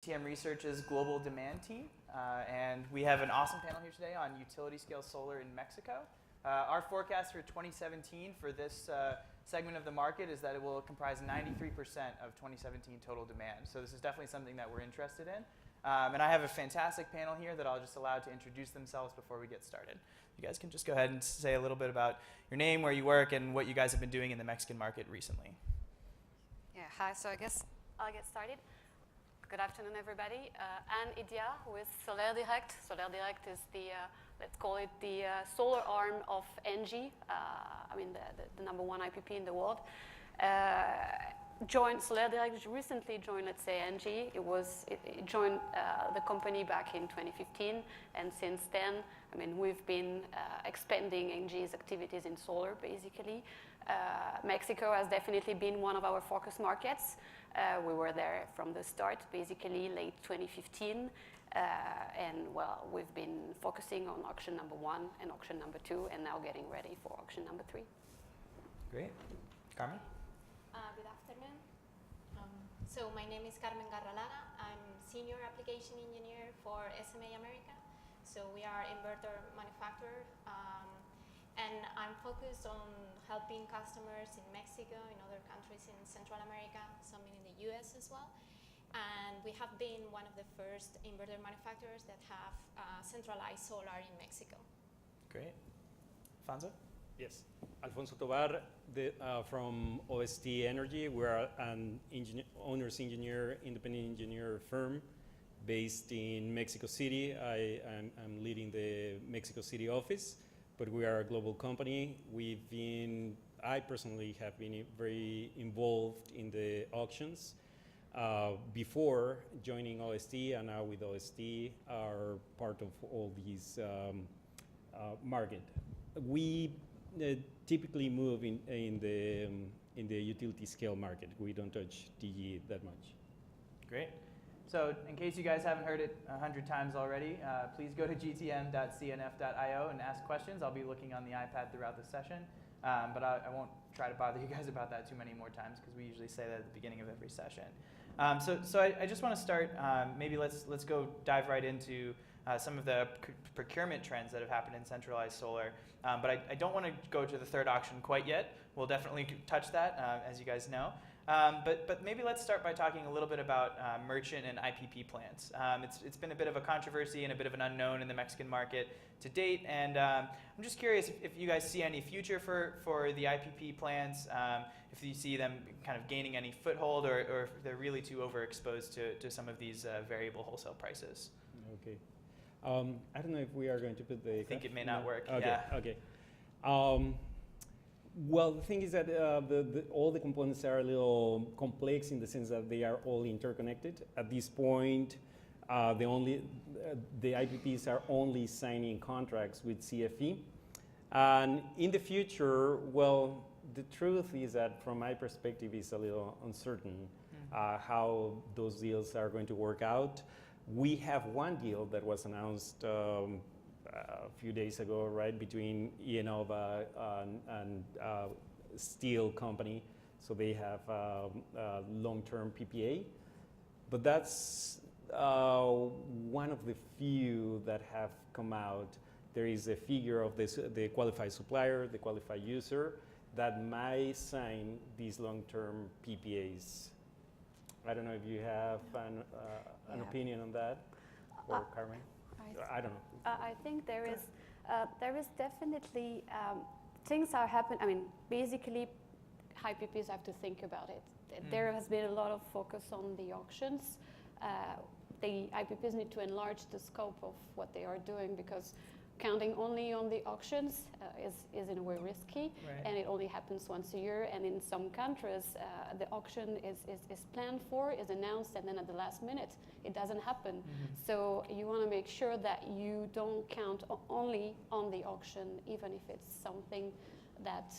GTM Research's global demand team, and we have an awesome panel here today on utility-scale solar in Mexico. Our forecast for 2017 for this segment of the market is that it will comprise 93% of 2017 total demand. So this is definitely something that we're interested in. And I have a fantastic panel here that I'll just allow to introduce themselves before we get started. You guys can just go ahead and say a little bit about your name, where you work, and what you guys have been doing in the Mexican market recently. Yeah, hi, so I guess I'll get started. Good afternoon, everybody. I'm Idiart with Solairedirect. Solairedirect is the, let's call it the solar arm of ENGIE, I mean the number one IPP in the world. Solairedirect recently joined, let's say, ENGIE. It joined the company back in 2015, and since then, I mean, we've been expanding ENGIE's activities in solar, basically. Mexico has definitely been one of our focus markets. We were there from the start, basically late 2015, and well, we've been focusing on auction number 1 and auction number 2, and now getting ready for auction number 3. Great. Carmen? Good afternoon. So my name is Carmen Garralaga. I'm Senior Application Engineer for SMA America. So we are inverter manufacturer, and I'm focused on helping customers in Mexico, in other countries in Central America, some in the US as well. And we have been one of the first inverter manufacturers that have centralized solar in Mexico. Great. Alfonso? Yes, Alfonso Tovar from OST Energy. We're an owner's engineer, independent engineer firm based in Mexico City. I'm leading the Mexico City office, but we are a global company. I personally have been very involved in the auctions before joining OST, and now with OST are part of all these market. We typically move in the utility scale market. We don't touch DG that much. Great. So in case you guys haven't heard it 100 times already, please go to gtm.cnf.io and ask questions. I'll be looking on the iPad throughout the session, but I won't try to bother you guys about that too many more times because we usually say that at the beginning of every session. So I just want to start, maybe let's go dive right into some of the procurement trends that have happened in centralized solar. But I don't want to go to the third auction quite yet. We'll definitely touch that, as you guys know. But maybe let's start by talking a little bit about merchant and IPP plants. It's been a bit of a controversy and a bit of an unknown in the Mexican market to date. And I'm just curious if you guys see any future for the IPP plants, if you see them kind of gaining any foothold, or if they're really too overexposed to some of these variable wholesale prices. Okay. I don't know if we are going to put the... I think it may not work. Okay. Yeah. Okay. Well, the thing is that all the components are a little complex in the sense that they are all interconnected. At this point, the IPPs are only signing contracts with CFE. And in the future, well, the truth is that from my perspective, it's a little uncertain how those deals are going to work out. We have one deal that was announced a few days ago, right, between Idiart and steel company. So they have a long-term PPA. But that's one of the few that have come out. There is a figure of the qualified supplier, the qualified user, that might sign these long-term PPAs. I don't know if you have an opinion on that, or Carmen? I don't know. I think there is definitely things are happening. I mean, basically, IPPs have to think about it. There has been a lot of focus on the auctions. The IPPs need to enlarge the scope of what they are doing because counting only on the auctions is in a way risky, right. And it only happens once a year. And in some countries, the auction is planned for, is announced, and then at the last minute, it doesn't happen. So you want to make sure that you don't count only on the auction, even if it's something that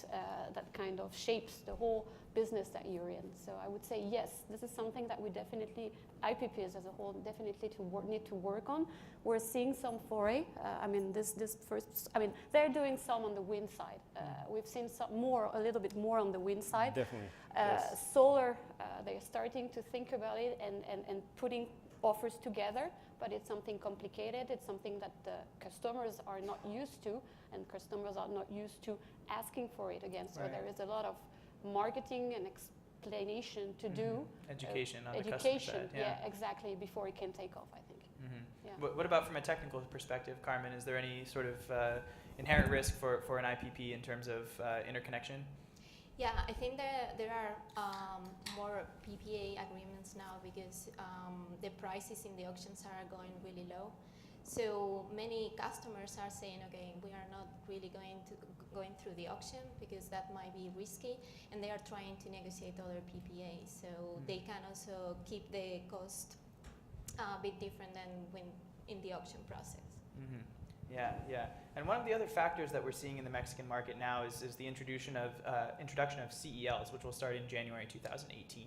kind of shapes the whole business that you're in. So I would say yes, this is something that we definitely, IPPs as a whole, definitely need to work on. We're seeing some foray. I mean, they're doing some on the wind side. We've seen some more, a little bit more on the wind side. Definitely. Yes. Solar, they're starting to think about it and putting offers together, but it's something complicated. It's something that the customers are not used to, and customers are not used to asking for it again. So there is a lot of marketing and explanation to do. Education on the customer side. Yeah, exactly, before it can take off, I think. Yeah. What about from a technical perspective, Carmen? Is there any sort of inherent risk for an IPP in terms of interconnection? Yeah, I think that there are more PPA agreements now because the prices in the auctions are going really low. So many customers are saying, okay, we are not really going through the auction because that might be risky, and they are trying to negotiate other PPAs. So they can also keep the cost a bit different than when in the auction process. Yeah. And one of the other factors that we're seeing in the Mexican market now is the introduction of CELs, which will start in January 2018.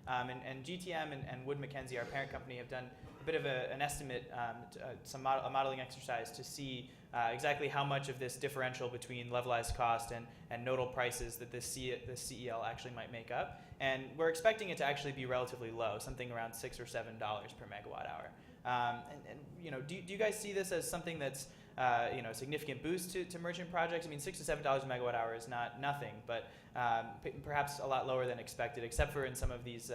And GTM and Wood Mackenzie, our parent company, have done a bit of an estimate, a modeling exercise to see exactly how much of this differential between levelized cost and nodal prices that this CEL actually might make up. And we're expecting it to actually be relatively low, something around $6 or $7 per megawatt hour. And do you guys see this as something that's a significant boost to merchant projects? I mean, $6 to $7 a megawatt hour is not nothing, but perhaps a lot lower than expected, except for in some of these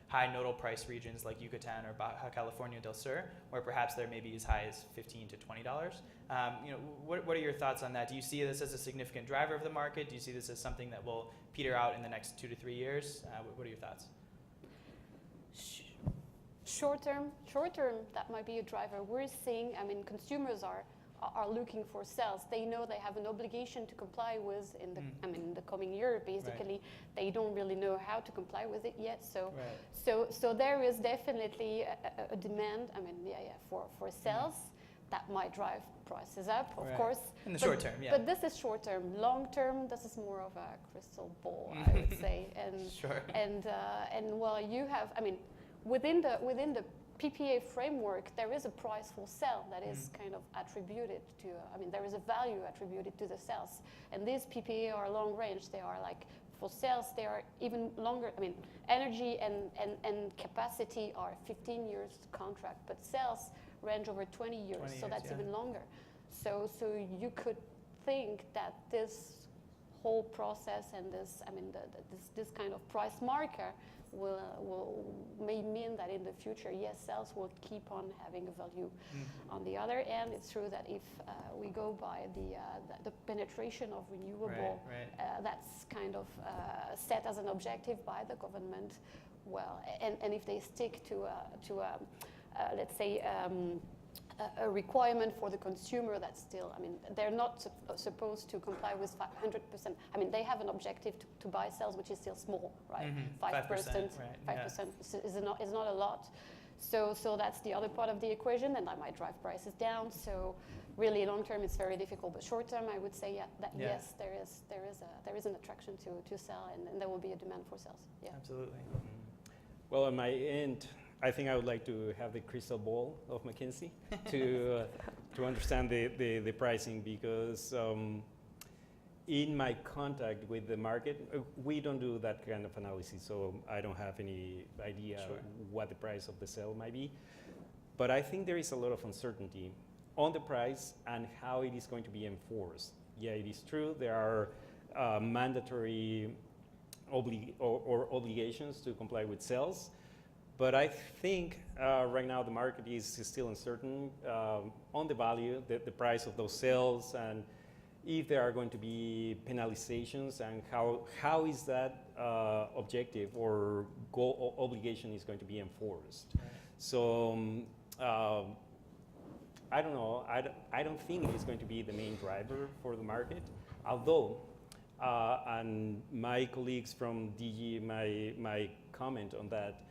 high nodal price regions like Yucatan or Baja California del Sur, where perhaps there may be as high as $15 to $20. What are your thoughts on that? Do you see this as a significant driver of the market? Do you see this as something that will peter out in the next 2 to 3 years? What are your thoughts? Short term, that might be a driver. We're seeing, consumers are looking for cells. They know they have an obligation to comply with in the coming year. Basically, they don't really know how to comply with it yet. So there is definitely a demand. For cells that might drive prices up, of course. In the short term, yeah. But this is short term. Long term, this is more of a crystal ball, I would say. And sure. And well, you have. Within the PPA framework, there is a price for cell that is kind of attributed to, there is a value attributed to the cells. And these PPA are long range. They are like, for cells, they are even longer. Energy and capacity are 15 years contract, but cells range over 20 years, so that's even longer. So you could think that this whole process and this kind of price marker may mean that in the future, yes, cells will keep on having a value. On the other end, it's true that if we go by the penetration of renewable, that's kind of set as an objective by the government. Well, and if they stick to let's say, a requirement for the consumer that's still, they're not supposed to comply with 100%. They have an objective to buy cells, which is still small, right? 5%, 5% is not a lot. So that's the other part of the equation, and that might drive prices down. So really, long term, it's very difficult. But short term, I would say yes, there is an attraction to sell, and there will be a demand for cells. Yeah, absolutely. Well, on my end, I think I would like to have the crystal ball of McKinsey to understand the pricing, because in my contact with the market, we don't do that kind of analysis, so I don't have any idea what the price of the cell might be. But I think there is a lot of uncertainty on the price and how it is going to be enforced. Yeah, it is true there are mandatory obligations to comply with cells. But I think right now the market is still uncertain on the value, the price of those cells, and if there are going to be penalizations, and how is that objective or goal obligation is going to be enforced. So I don't know. I don't think it is going to be the main driver for the market, although and my colleagues from DG my comment on that,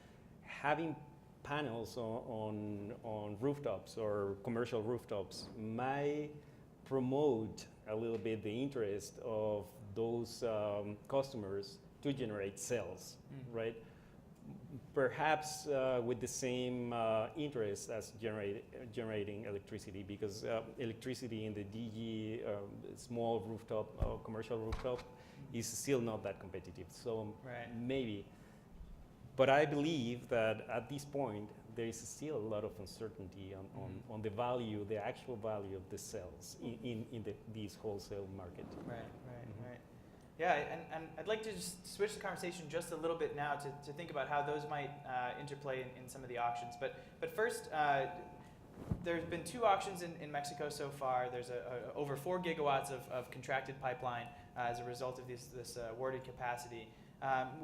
having panels on rooftops or commercial rooftops might promote a little bit the interest of those customers to generate cells, right? Perhaps with the same interest as generating electricity, because electricity in the DG small rooftop, commercial rooftop, is still not that competitive. So maybe. But I believe that at this point, there is still a lot of uncertainty on the value, the actual value of the cells in these wholesale market. Right. Yeah, and I'd like to just switch the conversation just a little bit now to think about how those might interplay in some of the auctions. But first, there's been 2 auctions in Mexico so far. There's over 4 gigawatts of contracted pipeline as a result of this awarded capacity.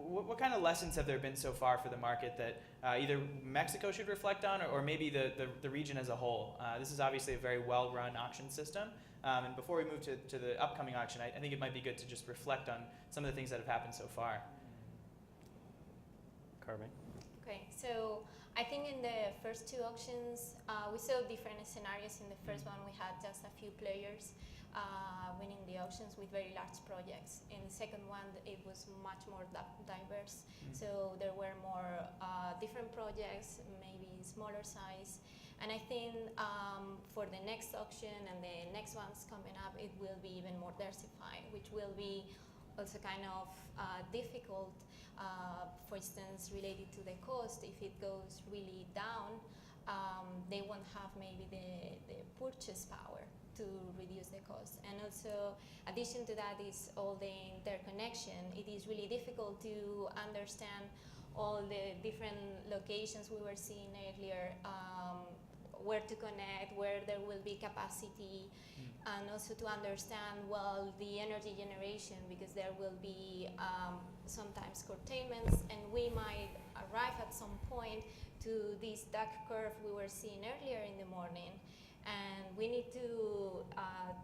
What kind of lessons have there been so far for the market that either Mexico should reflect on or maybe the region as a whole? This is obviously a very well-run auction system. And before we move to the upcoming auction, I think it might be good to just reflect on some of the things that have happened so far. Carmen? Okay, so I think in the first 2 auctions, we saw different scenarios. In the first one, we had just a few players winning the auctions with very large projects. In the second one, it was much more diverse. So there were more different projects, maybe smaller size. And I think for the next auction and the next ones coming up, it will be even more diversified, which will be also kind of difficult, for instance, related to the cost. If it goes really down, they won't have maybe the purchase power to reduce the cost. And also, addition to that is all the interconnection. It is really difficult to understand all the different locations we were seeing earlier, where to connect, where there will be capacity, and also to understand, well, the energy generation, because there will be sometimes curtailments, and we might arrive at some point to this duck curve we were seeing earlier in the morning. And we need to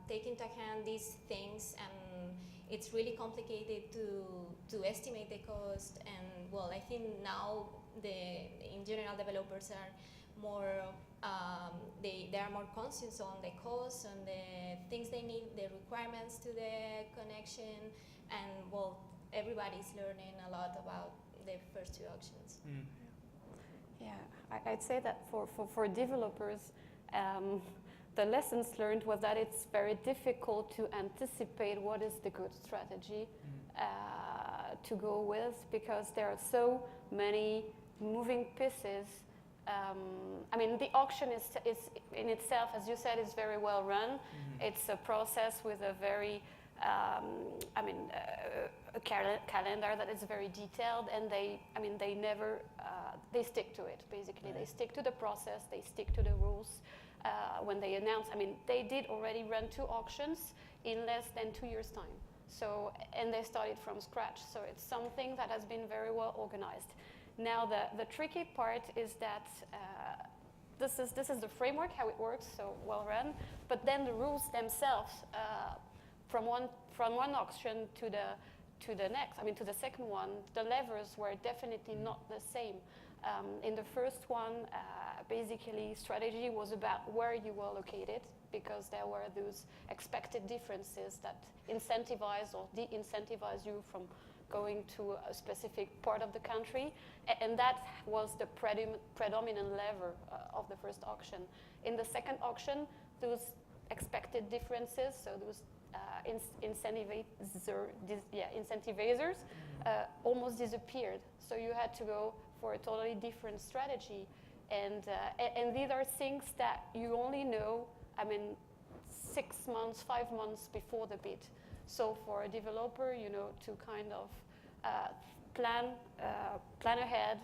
take into account these things, and it's really complicated to estimate the cost. And well, I think now in general developers are more they are more conscious on the costs and the things they need, the requirements to the connection, and well, everybody's learning a lot about the first 2 auctions. Yeah, I'd say that for developers, the lessons learned was that it's very difficult to anticipate what is the good strategy to go with, because there are so many moving pieces. I mean, the auction is in itself, as you said, is very well run. It's a process with a very, a calendar that is very detailed, and they never, they stick to it, basically. Right. They stick to the process, they stick to the rules. When they announce, they did already run 2 auctions in less than 2 years' time. So, and they started from scratch. So it's something that has been very well organized. Now, the tricky part is that this is the framework, how it works, so well run. But then the rules themselves, from one auction to the next, to the second one, the levers were definitely not the same. In the first one, basically, strategy was about where you were located, because there were those expected differences that incentivize or de-incentivize you from going to a specific part of the country, and that was the predominant lever of the first auction. In the second auction, those expected differences, so those incentivizers almost disappeared. So you had to go for a totally different strategy, and these are things that you only know, 6 months, 5 months before the bid. So for a developer, to kind of plan ahead,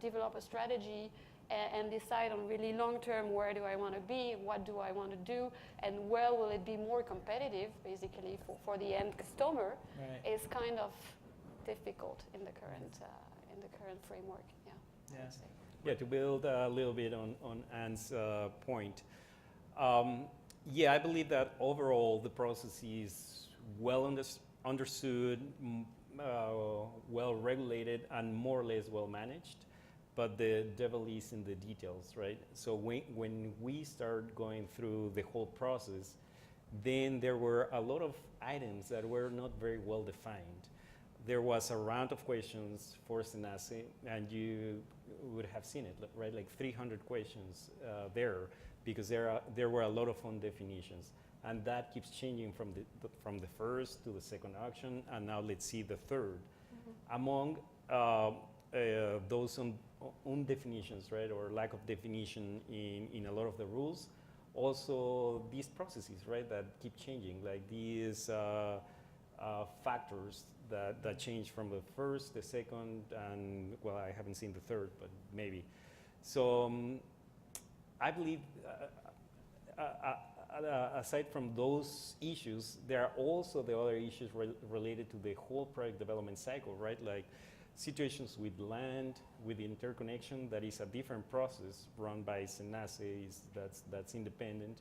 develop a strategy, and decide on really long term, where do I want to be, what do I want to do, and where will it be more competitive, basically, for the end customer, right, is kind of difficult in the current framework. Yeah, to build a little bit on Anne's point. I believe that overall the process is well understood, well regulated, and more or less well managed, but the devil is in the details, right? So when we start going through the whole process, then there were a lot of items that were not very well defined. There was a round of questions for SENACE, and you would have seen it, right? Like 300 questions there, because there were a lot of undefinitions. And that keeps changing from the first to the second auction, and now let's see the third. Mm-hmm. Among those undefinitions, right, or lack of definition in a lot of the rules. Also, these processes, right, that keep changing, like these factors that change from the first, the second, and well, I haven't seen the third, but maybe. So I believe, aside from those issues, there are also the other issues related to the whole project development cycle, right? Like situations with land, with interconnection, that is a different process run by Senace, that's independent.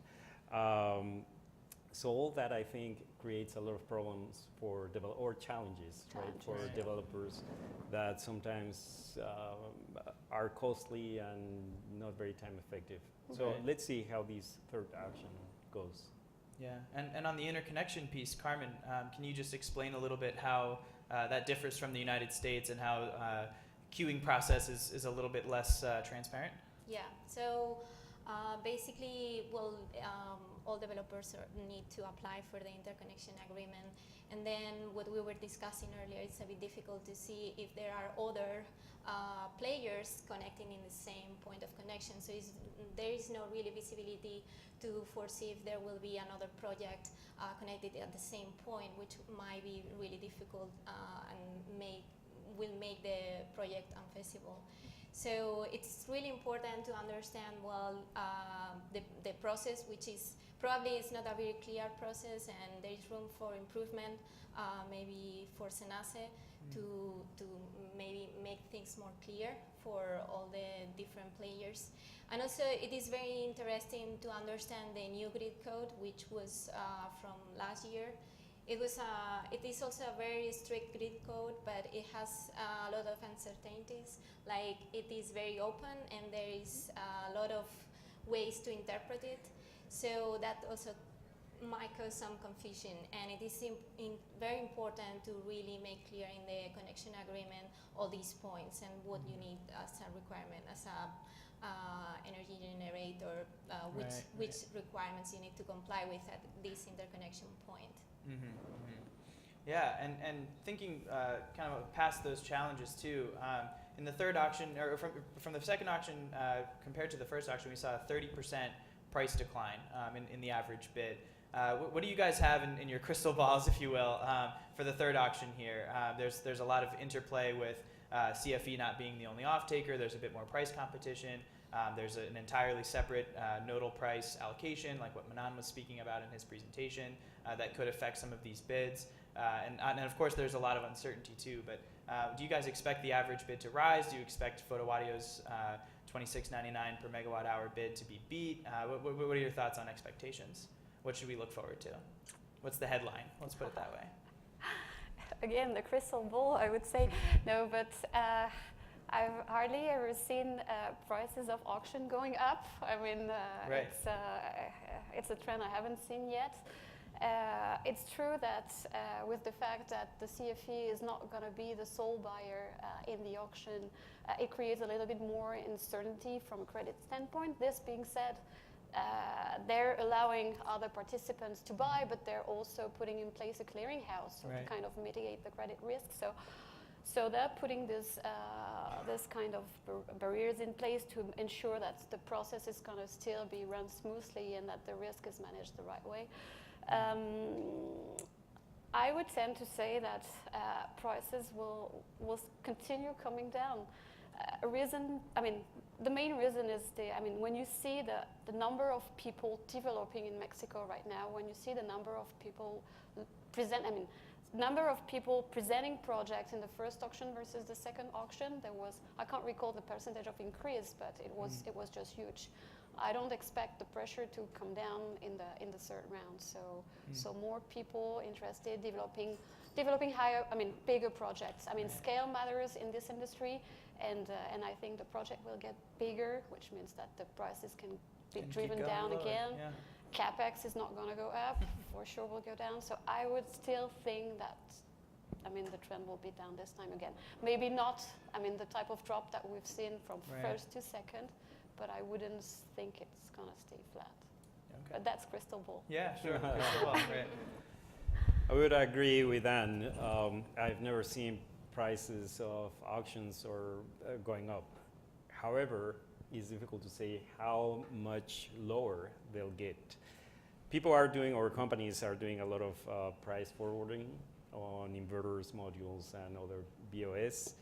So all that, I think, creates a lot of problems for or challenges, right, for developers that sometimes are costly and not very time effective. So let's see how this third action goes. Yeah, and on the interconnection piece, Carmen, can you just explain a little bit how that differs from the United States and how queuing process is a little bit less transparent? Yeah, so basically, well, all developers need to apply for the interconnection agreement. And then what we were discussing earlier, it's a bit difficult to see if there are other players connecting in the same point of connection. So there is no really visibility to foresee if there will be another project connected at the same point, which might be really difficult and will make the project unfeasible. So it's really important to understand well the process, which is probably it's not a very clear process, and there is room for improvement, maybe for Senace to maybe make things more clear for all the different players. And also it is very interesting to understand the new grid code, which was from last year. It is also a very strict grid code, but it has a lot of uncertainties. Like it is very open, and there is a lot of ways to interpret it. So that also might cause some confusion, and it is very important to really make clear in the connection agreement all these points and what you need as a requirement, as a energy generator, which requirements you need to comply with at this interconnection point. Yeah, and thinking kind of past those challenges too, in the third auction, or from the second auction compared to the first auction, we saw a 30% price decline in the average bid. What do you guys have in your crystal balls, if you will, for the third auction here? There's a lot of interplay with CFE not being the only off-taker. There's a bit more price competition. There's an entirely separate nodal price allocation, like what Manan was speaking about in his presentation, that could affect some of these bids. And of course, there's a lot of uncertainty too. But do you guys expect the average bid to rise? Do you expect Photowadio's $26.99 per megawatt hour bid to be beat? What are your thoughts on expectations? What should we look forward to? What's the headline? Let's put it that way. Again, the crystal ball, I would say. No, but I've hardly ever seen prices of auction going up. I mean, it's a trend I haven't seen yet. It's true that with the fact that the CFE is not going to be the sole buyer in the auction, it creates a little bit more uncertainty from a credit standpoint. This being said, they're allowing other participants to buy, but they're also putting in place a clearinghouse to kind of mitigate the credit risk. So they're putting this kind of barriers in place to ensure that the process is going to still be run smoothly and that the risk is managed the right way. I would tend to say that prices will continue coming down. The main reason is when you see the number of people developing in Mexico right now, when you see the number of people presenting projects in the first auction versus the second auction, I can't recall the percentage of increase, but it was just huge. I don't expect the pressure to come down in the third round. So more people interested developing higher, bigger projects. Scale matters in this industry, and I think the project will get bigger, which means that the prices can be driven down again. Yeah. CapEx is not going to go up, for sure will go down. So I would still think that, the trend will be down this time again. Maybe not, the type of drop that we've seen from first to second, but I wouldn't think it's going to stay flat. Okay. But that's crystal ball. Yeah, sure. Crystal ball, right. I would agree with Anne. I've never seen prices of auctions or going up. However, it's difficult to say how much lower they'll get. People are doing, or companies are doing a lot of price forwarding on inverters, modules, and other BOS.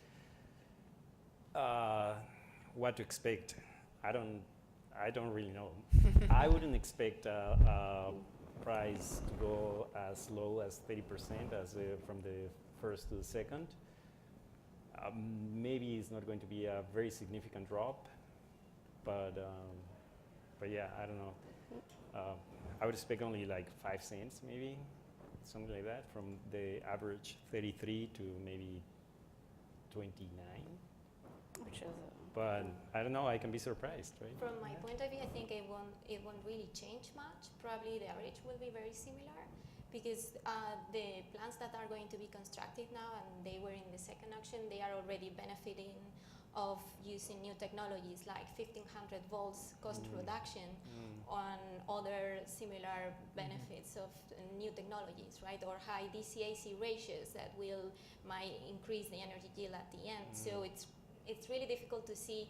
What to expect? I don't really know. I wouldn't expect price to go as low as 30% as from the first to the second. Maybe it's not going to be a very significant drop, but yeah, I don't know. I would expect only like 5 cents, maybe something like that, from the average 33 to maybe 29. Which is But I don't know. I can be surprised, right? From my point of view, I think it won't really change much. Probably the average will be very similar, because the plants that are going to be constructed now, and they were in the second auction, they are already benefiting of using new technologies like 1500 volts cost reduction on other similar benefits of new technologies, right? Or high DC-AC ratios that might increase the energy yield at the end. So it's really difficult to see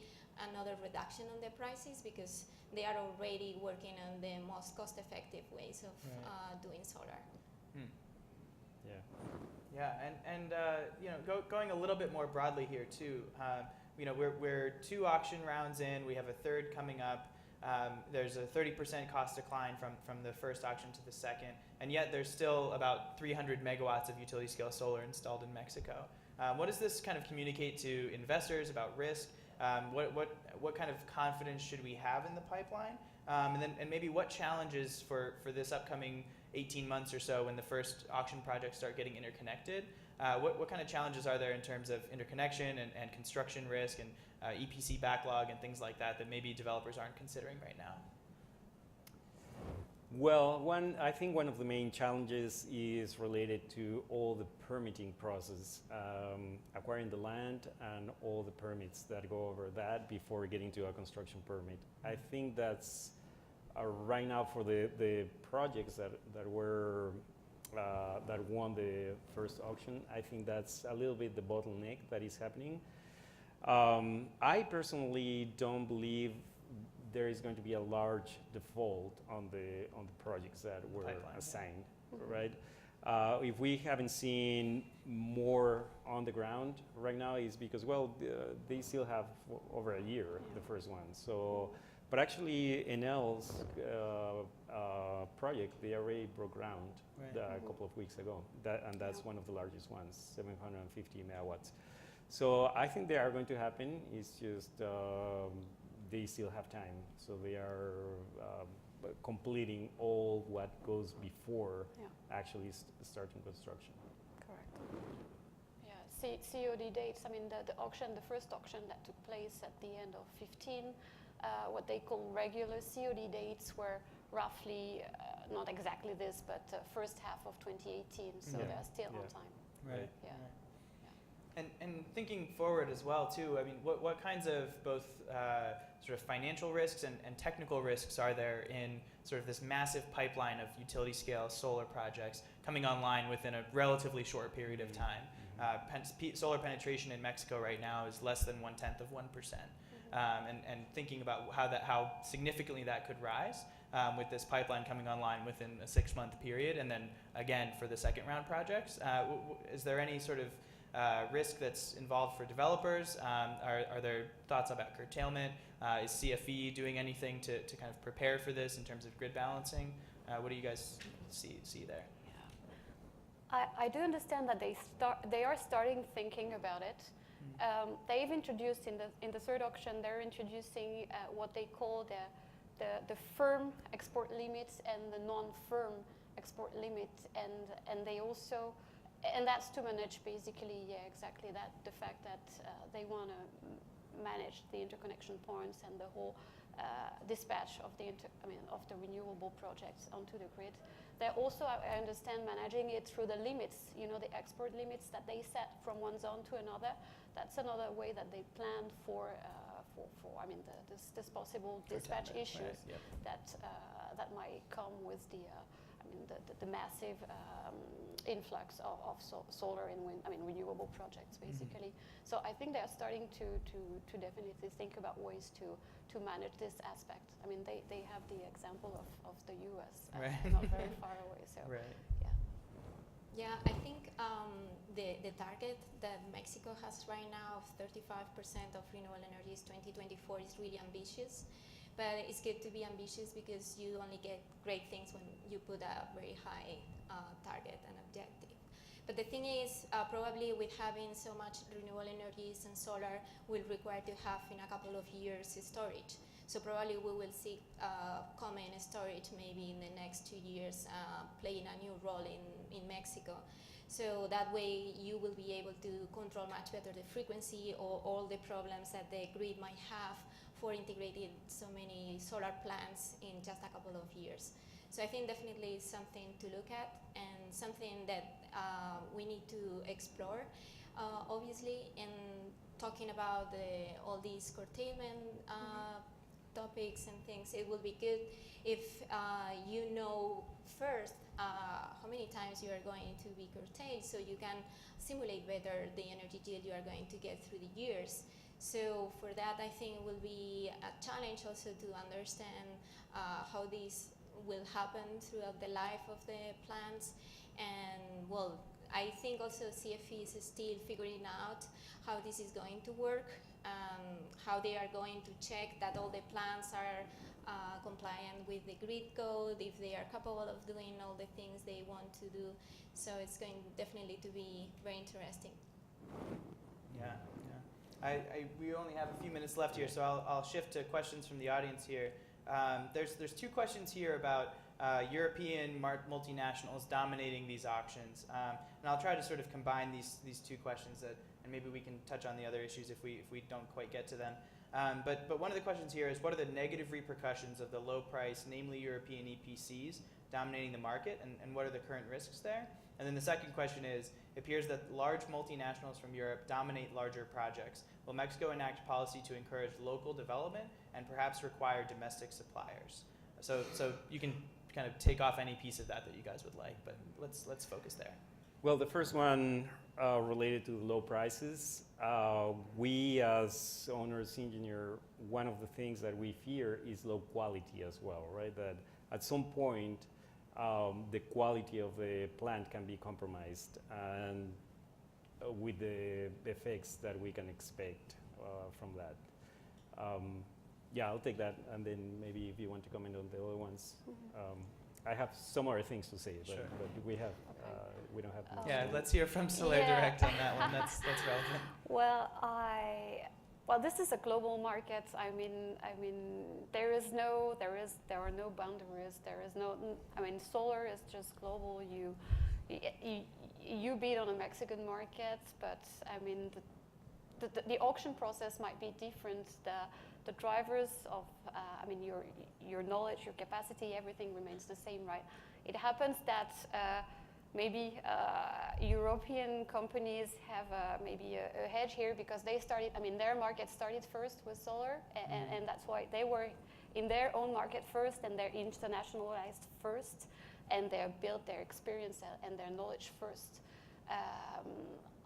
another reduction on the prices, because they are already working on the most cost-effective ways of doing solar. Yeah. Yeah, and going a little bit more broadly here too. We're 2 auction rounds in. We have a third coming up. There's a 30% cost decline from the first auction to the second, and yet there's still about 300 megawatts of utility-scale solar installed in Mexico. What does this kind of communicate to investors about risk? What kind of confidence should we have in the pipeline? And maybe what challenges for this upcoming 18 months or so, when the first auction projects start getting interconnected? What kind of challenges are there in terms of interconnection and construction risk and EPC backlog and things like that maybe developers aren't considering right now? Well, I think one of the main challenges is related to all the permitting process, acquiring the land and all the permits that go over that before getting to a construction permit. I think that's right now for the projects that won the first auction. I think that's a little bit the bottleneck that is happening. I personally don't believe there is going to be a large default on the projects that were assigned, right? If we haven't seen more on the ground right now, is because, well, they still have over a year, the first one. So, but actually, Enel's project, they already broke ground a couple of weeks ago, and that's one of the largest ones, 750 megawatts. So I think they are going to happen. It's just they still have time, so they are completing all what goes before actually starting construction. correct. Yeah, COD dates. I mean, the auction, the first auction that took place at the end of 15, what they call regular COD dates were roughly not exactly this, but first half of 2018. So they're still on time. Right. Yeah. And thinking forward as well too, I mean, what kinds of both sort of financial risks and technical risks are there in sort of this massive pipeline of utility scale solar projects coming online within a relatively short period of time? Solar penetration in Mexico right now is less than 0.1%. And thinking about how significantly that could rise with this pipeline coming online within a 6-month period, and then again for the second round projects, is there any sort of risk that's involved for developers? Are there thoughts about curtailment? Is CFE doing anything to kind of prepare for this in terms of grid balancing? What do you guys see there? I do understand that they are starting thinking about it. They've introduced in the third auction, they're introducing what they call the firm export limits and the non-firm export limits, and they also, and that's to manage basically, exactly that, the fact that they want to manage the interconnection points and the whole dispatch of the renewable projects onto the grid. They're also, I understand, managing it through the limits, the export limits that they set from one zone to another. That's another way that they plan for this possible dispatch issues that might come with the mean, the massive influx of solar and wind, I mean, renewable projects, basically. So I think they're starting to definitely think about ways to manage this aspect. I mean, they have the example of the US, Right. not very far away. So Right. Yeah, I think the target that Mexico has right now of 35% of renewable energies 2024 is really ambitious. But it's good to be ambitious because you only get great things when you put a very high target and objective. But the thing is, probably with having so much renewable energies and solar, will require to have in a couple of years storage. So probably we will see common storage maybe in the next 2 years playing a new role in Mexico. So that way you will be able to control much better the frequency or all the problems that the grid might have for integrating so many solar plants in just a couple of years. So I think definitely it's something to look at and something that we need to explore. Obviously, in talking about all these curtailment topics and things, it will be good if you know first how many times you are going to be curtailed, so you can simulate better the energy yield you are going to get through the years. So for that, I think it will be a challenge also to understand how this will happen throughout the life of the plants. And well, I think also CFE is still figuring out how this is going to work, how they are going to check that all the plants are compliant with the grid code, if they are capable of doing all the things they want to do. So it's going definitely to be very interesting. Yeah. We only have a few minutes left here, so I'll shift to questions from the audience here. There's two questions here about European multinationals dominating these auctions, and I'll try to sort of combine these two questions, and maybe we can touch on the other issues if we don't quite get to them. But one of the questions here is, what are the negative repercussions of the low price, namely European EPCs, dominating the market, and what are the current risks there? And then the second question is, it appears that large multinationals from Europe dominate larger projects. Will Mexico enact policy to encourage local development and perhaps require domestic suppliers? So you can kind of take off any piece of that you guys would like, but let's focus there. Well, the first one related to low prices. We as owners engineer, one of the things that we fear is low quality as well, right? That at some point, the quality of the plant can be compromised, and with the effects that we can expect from that. Yeah, I'll take that, and then maybe if you want to comment on the other ones. I have some other things to say, but, Sure. but we don't have much Yeah, time. let's hear from Solairedirect on that one. That's relevant. Well, this is a global market. I mean, there are no boundaries. Solar is just global. You bid on a Mexican market, but I mean, the auction process might be different. The drivers of, your knowledge, your capacity, everything remains the same, right? It happens that maybe European companies have maybe a hedge here because they started, their market started first with solar, and that's why they were in their own market first, and they're internationalized first, and they built their experience and their knowledge first.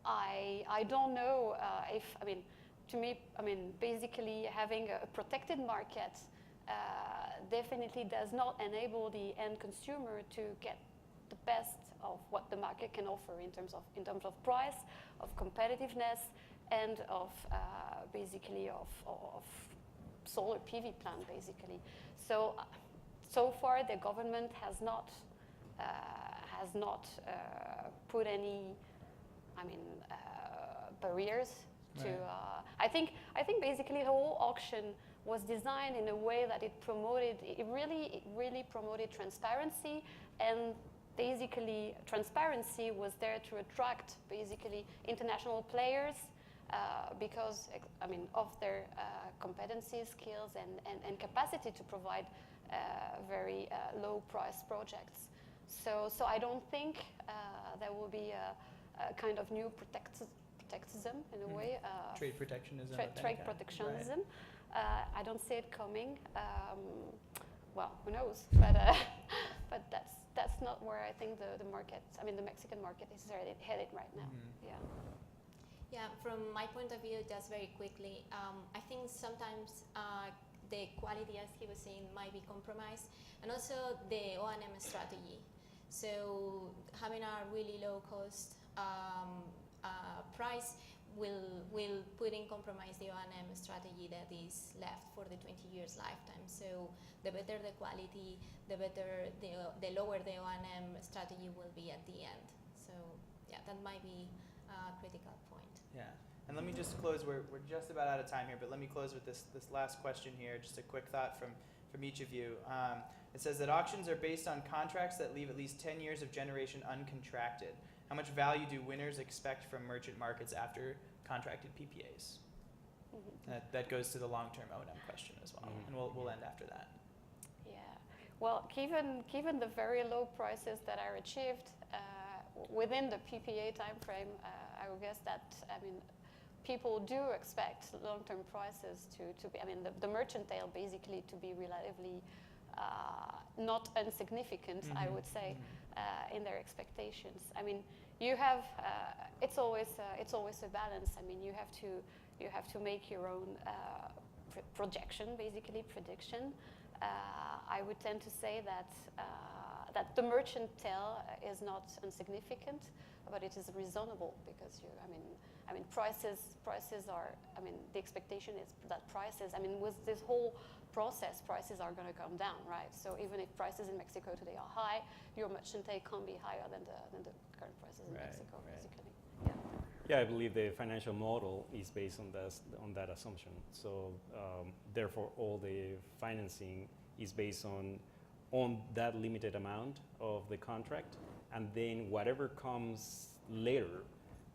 I don't know to me, basically having a protected market definitely does not enable the end consumer to get the best of what the market can offer in terms of price, of competitiveness, and of basically of solar PV plant basically. So far the government has not put any barriers to. Right. I think basically the whole auction was designed in a way that it really promoted transparency, and basically transparency was there to attract basically international players because of their competency, skills, and capacity to provide very low price projects. So I don't think there will be a kind of new protectionism in a way. Trade protectionism. Trade protectionism. Right. I don't see it coming. Well, who knows? But that's that's not where I think the market, I mean, the Mexican market is headed right now. Mm-hmm. Yeah. Yeah, from my point of view, just very quickly, I think sometimes the quality, as he was saying, might be compromised, and also the O&M strategy. So having a really low cost price will put in compromise the O&M strategy that is left for the 20 years lifetime. So the better the quality, the better the lower the O&M strategy will be at the end. So yeah, that might be a critical point. Yeah, and let me just close, we're just about out of time here, but let me close with this last question here, just a quick thought from each of you. It says that auctions are based on contracts that leave at least 10 years of generation uncontracted. How much value do winners expect from merchant markets after contracted PPAs? Mm-hmm. That goes to the long-term O&M question as well, and we'll end after that. Yeah, well, given the very low prices that are achieved within the PPA timeframe, I would guess that, I mean, people do expect long-term prices to be, I mean, the merchant tail basically to be relatively not insignificant, I would say, in their expectations. I mean, you have, it's always a balance. I mean, you have to make your own projection, basically prediction. I would tend to say that that the merchant tail is not insignificant, but it is reasonable because I mean, prices are, I mean, the expectation is that prices, I mean, with this whole process, prices are going to come down, right? So even if prices in Mexico today are high, your merchant tail can't be higher than the current prices in Mexico, basically. Yeah. Yeah, I believe the financial model is based on that assumption. So therefore, all the financing is based on that limited amount of the contract, and then whatever comes later,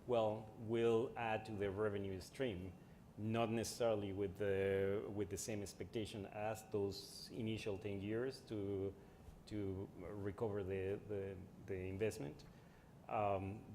well, will add to the revenue stream, not necessarily with the same expectation as those initial 10 years to recover the investment.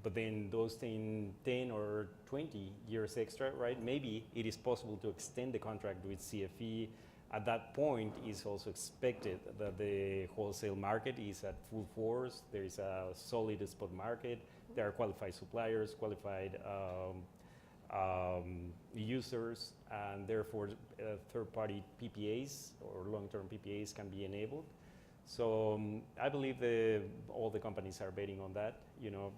But then those 10 or 20 years extra, right? Maybe it is possible to extend the contract with CFE. At that point, it's also expected that the wholesale market is at full force. There is a solid spot market. There are qualified suppliers, qualified users, and therefore third-party PPAs or long-term PPAs can be enabled. So I believe all the companies are betting on that,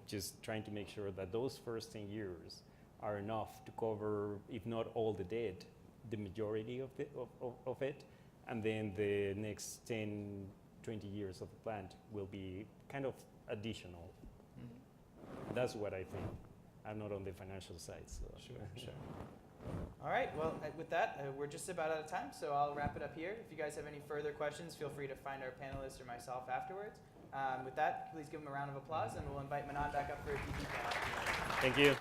just trying to make sure that those first 10 years are enough to cover, if not all the debt, the majority of it, and then the next 10, 20 years of the plant will be kind of additional. That's what I think. I'm not on the financial side, so. Sure. All right, well, with that, we're just about out of time, so I'll wrap it up here. If you guys have any further questions, feel free to find our panelists or myself afterwards. With that, please give them a round of applause, and we'll invite Manon back up for a DP panel. Thank you.